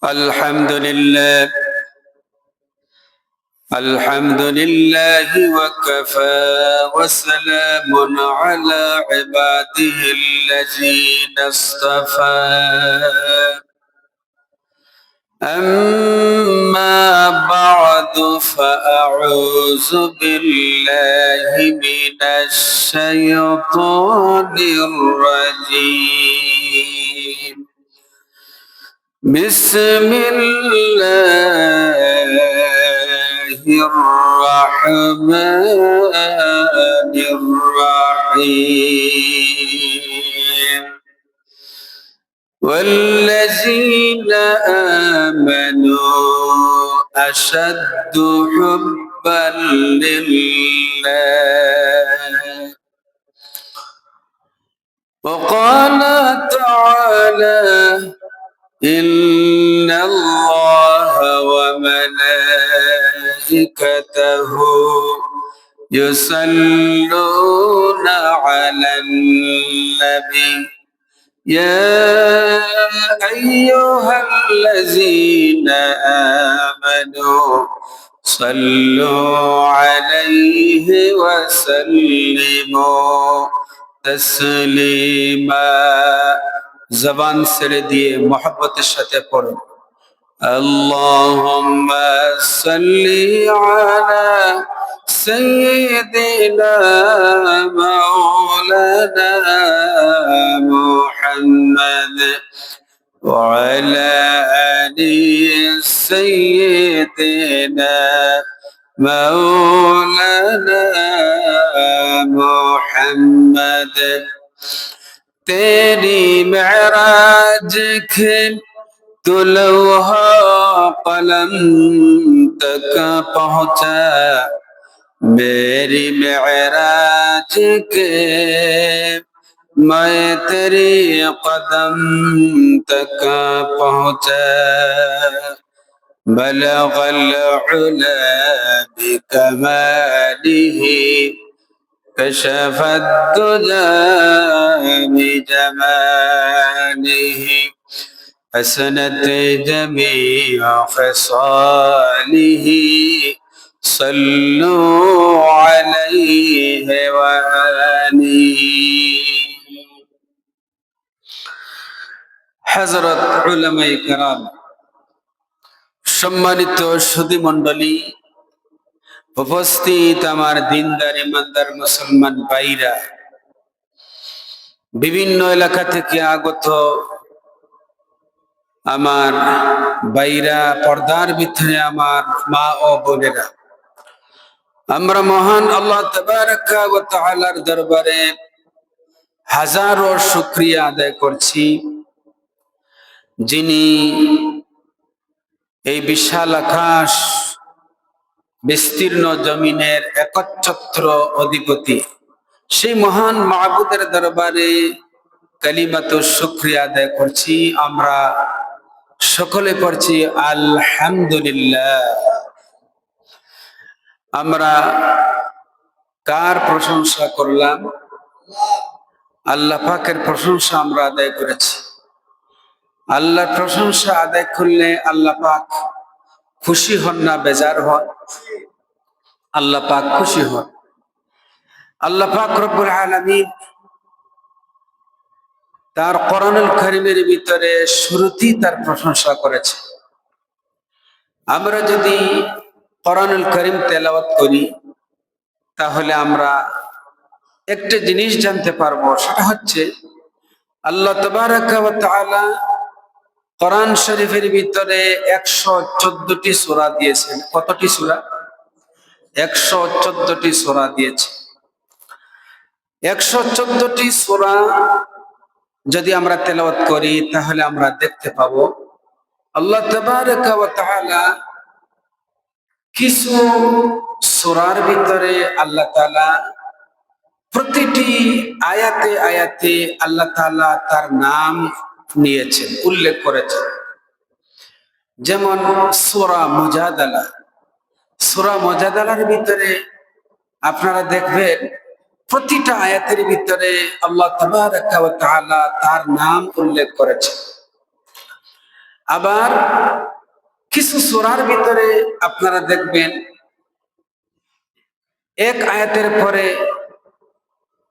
الحمد لله. الحمد لله وكفى وسلام على عباده الذين اصطفى. أما بعد فأعوذ بالله من الشيطان الرجيم. بسم الله الرحمن الرحيم. والذين آمنوا أشد حبا لله. وقال تعالى: إن الله وملائكته يصلون على النبي يا أيها الذين آمنوا صلوا عليه وسلموا تسليما. জবান ছেড়ে দিয়ে মহব্বতের সাথে পড়ুন, আল্লাহুম্মা সাল্লি আলা সাইয়্যিদিনা মাওলানা মুহাম্মদ ওয়া আলা আলি সাইয়্যিদিনা মাওলানা মুহাম্মদ। तेरी महराज के तो लौहा कलम तक पहुँचा, मेरी महराज के मैं तेरी कदम तक पहुँचा। बलगल उला बिकमालिही كشف الدجى بجماله حسنت جميع خصاله صلوا عليه وآله। হযরত উলামায়ে কেরাম, সম্মানিত সুধী মণ্ডলী, উপস্থিত আমার দিনদার ইমানদার মুসলমান ভাইরা, বিভিন্ন এলাকা থেকে আগত আমার ভাইরা, পর্দার ভিতরে আমার মা ও বোনেরা, আমরা মহান আল্লাহ তাবারাকা ওয়া তাআলার দরবারে হাজারো শুকরিয়া আদায় করছি, যিনি এই বিশাল আকাশ বিস্তীর্ণ জমিনের একচ্ছত্র অধিপতি, সেই মহান মাবুদের দরবারে কালিমাতু শুকরিয়া আদায় করছি। আমরা সকলে পড়ছি আলহামদুলিল্লাহ। আমরা কার প্রশংসা করলাম? আল্লাহ পাকের প্রশংসা আমরা আদায় করেছি। আল্লাহর প্রশংসা আদায় করলে আল্লাহ পাক খুশি হন না বেজার হন? আল্লাহ পাক খুশি হন। আল্লাহ পাক রব্বুল আলামিন তার কোরআনুল কারীমের ভিতরে শুরুতেই তার প্রশংসা করেছে। আমরা যদি কোরআনুল কারীম তেলাওয়াত করি তাহলে আমরা একটা জিনিস জানতে পারবো, সেটা হচ্ছে আল্লাহ তাবারাকা ওয়া তাআলা কোরআন শরীফের ভিতরে 114টি সূরা দিয়েছেন। কতটি সূরা? 114টি সূরা দিয়েছে। 114টি সূরা যদি আমরা তেলাওয়াত করি তাহলে আমরা দেখতে পাবো আল্লাহ তাবারাকা ওয়া তাআলা কিছু সূরার ভিতরে আল্লাহ তাআলা প্রতিটি আয়াতে আয়াতে আল্লাহ তাআলা তার নাম নিয়েছেন, উল্লেখ করেছেন। যেমন সূরা মুজাদালা, সূরা মুজাদালার ভিতরে আপনারা দেখবেন প্রতিটা আয়াতের ভিতরে আল্লাহ তাবারাকা ওয়া তাআলা তার নাম উল্লেখ করেছেন। আবার কিছু সূরার ভিতরে আপনারা দেখবেন এক আয়াতের পরে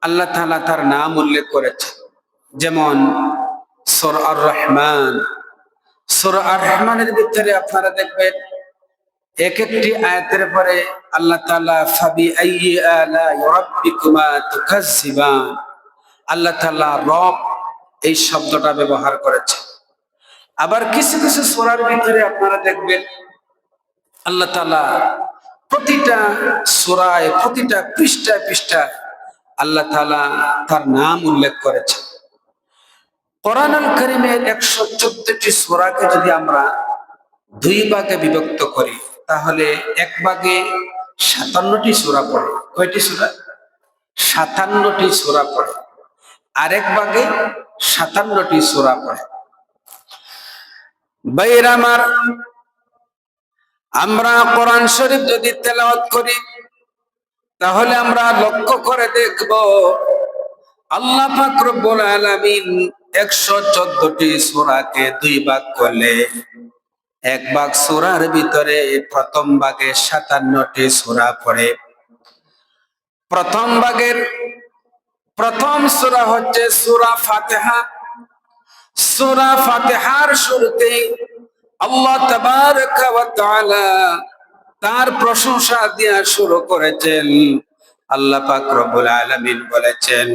আল্লাহ তাআলা তার নাম উল্লেখ করেছে, যেমন সূরা আর রহমান। সূরা আর রহমানের ভিতরে আপনারা দেখবেন এক একটি আয়াতের পরে আল্লাহ তাআলা ফাবি আইয়ি আলাই রাব্বিকুমা তুকাজ্জিবান, আল্লাহ তাআলা রব এই শব্দটা ব্যবহার করেছে। আবার কিছু কিছু সূরার ভিতরে আপনারা দেখবেন আল্লাহ তাআলা প্রতিটা সূরায় প্রতিটা পৃষ্ঠায় পৃষ্ঠায় আল্লাহ তাআলা তার নাম উল্লেখ করেছে। কোরআনুল কারীমের 114টি সূরাকে যদি আমরা দুই ভাগে বিভক্ত করি তাহলে এক ভাগে 57টি সূরা পড়ে। কয়টি সূরা? 57টি সূরা পড়ে। আরেক ভাগে 57টি সূরা পড়ে। ভাইরা আমার, আমরা কোরআন শরীফ যদি তেলাওয়াত করি তাহলে আমরা লক্ষ্য করে দেখব আল্লাহ পাক রব্বুল আলামিন 114টি সূরাকে দুই ভাগ করলে এক ভাগ সূরার ভিতরে প্রথম ভাগে 57টি সূরা পড়ে। প্রথম ভাগের প্রথম সূরা হচ্ছে সূরা ফাতিহা। সূরা ফাতিহার শুরুতে আল্লাহ তাবারাকা ওয়া তাআলা তার প্রশংসা দিয়া শুরু করেছেন। আল্লাহ পাক রব্বুল আলামিন বলেছেন,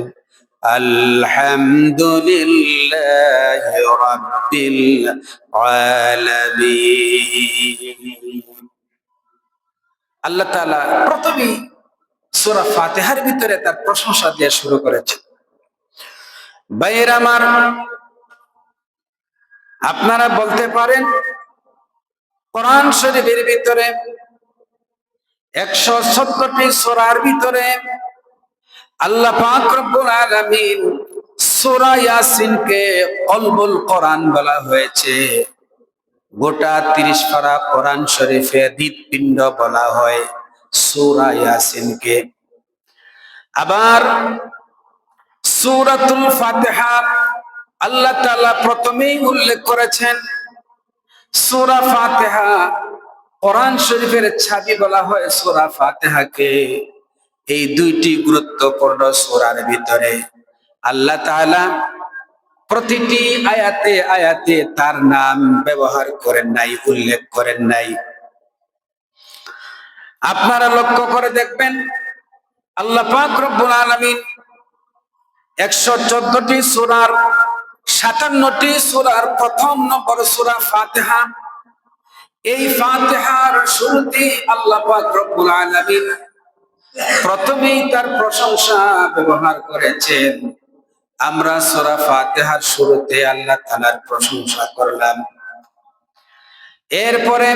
আলহামদুলিল্লাহি রাব্বিল আলামিন। আল্লাহ তাআলা প্রথমেই সূরা ফাতিহার ভিতরে তার প্রশংসা দিয়ে শুরু করেছেন। ভাইয়েরা আমার, আপনারা বলতে পারেন কোরআন শরীফের ভিতরে 117টি সূরার ভিতরে আল্লাহ পাক রব্বুল আলামিন সূরা ইয়াসিনকে কলবুল কোরআন বলা হয়েছে। গোটা 30 পারা কোরআন শরীফের হৃৎপিণ্ড বলা হয় সূরা ইয়াসিনকে। আবার সূরাতুল ফাতিহা আল্লাহ তাআলা প্রথমেই উল্লেখ করেছেন। সূরা ফাতিহা কোরআন শরীফের ছাবি বলা হয় সূরা ফাতিহাকে। এই দুইটি গুরুত্বপূর্ণ সূরার ভিতরে আল্লাহ তাআলা প্রতিটি আয়াতে আয়াতে তার নাম ব্যবহার করেন নাই, উল্লেখ করেন নাই। আপনারা লক্ষ্য করে দেখবেন আল্লাহ পাক রব্বুল আলামিন 114টি সূরার 57টি সূরার প্রথম নম্বর সূরা ফাতিহা। এই ফাতিহার শুরুতে আল্লাহ পাক রব্বুল আলামিন প্রথমেই তার প্রশংসা ব্যবহার করেছেন। আমরা সূরা ফাতিহার শুরুতে আল্লাহ তাআলার প্রশংসা করলাম। এরপরে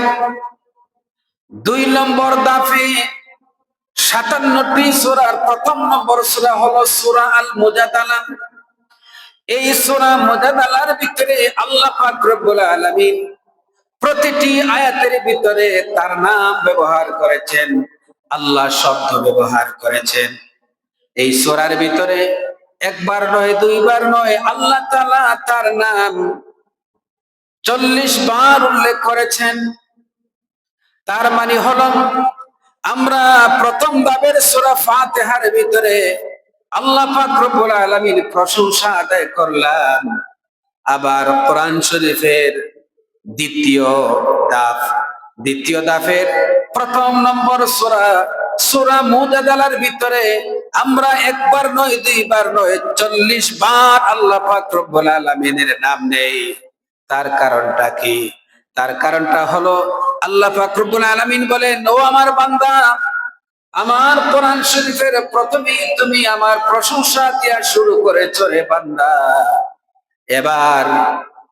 2 নম্বর ধাপে 57টি সূরার প্রথম নম্বর সূরা হলো সূরা আল মুজাদালা। এই সূরা মুজাদালার ভিতরে আল্লাহ পাক রব্বুল আলামিন প্রতিটি আয়াতের ভিতরে তার নাম ব্যবহার করেছেন, আল্লাহ শব্দ ব্যবহার করেছেন। এই সূরার ভিতরে একবার নয়, দুইবার নয়, আল্লাহ তাআলা তার নাম 40 বার উল্লেখ করেছেন। তার মানে হলো আমরা প্রথম ভাবের সূরা ফাতিহার ভিতরে আল্লাহ পাক রব্বুল আলামিন প্রশংসা আদায় করলাম। আবার কোরআন শরীফের দ্বিতীয় ধাপের প্রথম নম্বর সূরা মুজাদালার ভিতরে আমরা একবার নয়, দুইবার নয়, 40 বার আল্লাহ পাক রব্বুল আলামিনের নাম নেই। তার কারণটা কি? তার কারণটা হলো আল্লাহ পাক রব্বুল আলামিন বলেন, ও আমার বান্দা, আমার কোরআন শরীফের প্রথমেই তুমি আমার প্রশংসা দিয়া শুরু করেছো রে বান্দা। এবার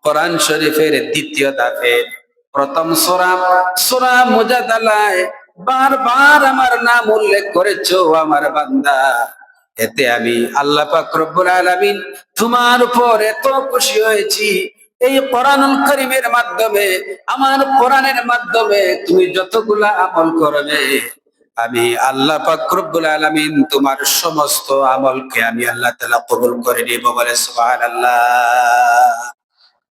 কোরআন শরীফের দ্বিতীয় ধাপে প্রথম সূরা মুজাদালায় বারবার আমার নাম উল্লেখ করেছো আমার বান্দা। এতে আমি আল্লাহ পাক রব্বুল আলামিন তোমার উপর এত খুশি হয়েছি। এই কোরআনুল কারীমের মাধ্যমে, আমার কোরআনের মাধ্যমে তুমি যতগুলা আমল করবে, আমি আল্লাহ পাক রব্বুল আলামিন তোমার সমস্ত আমলকে আমি আল্লাহ তাআলা কবুল করে নিব। বলে সুবহানাল্লাহ।